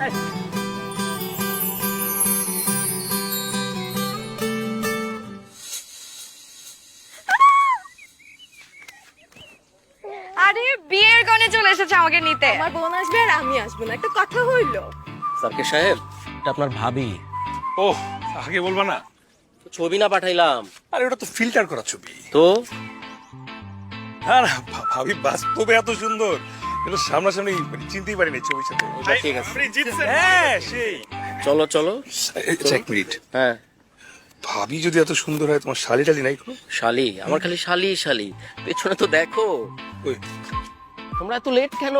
আরে বিয়ের গনে চলে এসেছে আমাকে নিতে। আমার বোন আসবে আর আমি আসবো না, একটা কথা হইলো। সার্কে সাহেব, এটা আপনার ভাবি। ও, আগে বলবা না? ছবি না পাঠাইলাম আরে ওটা তো ফিল্টার করা ছবি। তো? হ্যাঁ না, ভাবি বাস্তবে এত সুন্দর, এটা সামনাসামনি মানে চিনতেই পারিনি ছবির সাথে। ঠিক আছে, আপনি জিতছেন। হ্যাঁ সেই। চলো চলো। এক মিনিট, হ্যাঁ, ভাবি যদি এত সুন্দর হয়, তোমার শালি টালি নাই কোনো? শালি? আমার খালি শালি শালি। পেছনে তো দেখো। ওই তোমরা এত লেট কেন?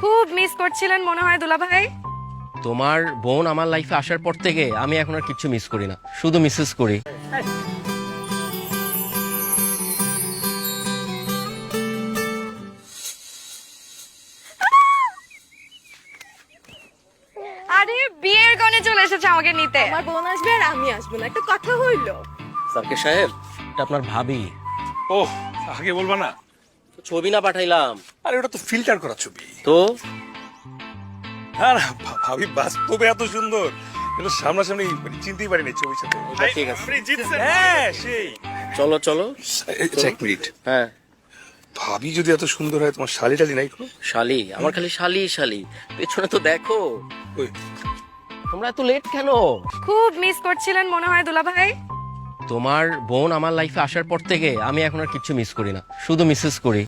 খুব মিস করছিলেন মনে হয় দুলা ভাই। তোমার বোন আমার লাইফে আসার পর থেকে আমি এখন আর কিচ্ছু মিস করি না, শুধু মিসেস করি। আরে বিয়ের গনে চলে এসেছে আমাকে নিতে। আমার বোন আসবে আর আমি আসবো না, একটা কথা হইলো। সার্কে সাহেব, এটা আপনার ভাবি। ও, আগে বলবা না? ছবি না পাঠাইলাম আরে ওটা তো ফিল্টার করা ছবি। তো? হ্যাঁ না, ভাবি বাস্তবে এত সুন্দর, এটা সামনাসামনি মানে চিনতেই পারিনি ছবির সাথে। ঠিক আছে, আপনি জিতছেন। হ্যাঁ সেই। চলো চলো। এক মিনিট, হ্যাঁ, ভাবি যদি এত সুন্দর হয়, তোমার শালি টালি নাই কোনো? শালি? আমার খালি শালি শালি। পেছনে তো দেখো। ওই তোমরা এত লেট কেন? খুব মিস করছিলেন মনে হয় দুলা ভাই। তোমার বোন আমার লাইফে আসার পর থেকে আমি এখন আর কিচ্ছু মিস করি না, শুধু মিসেস করি।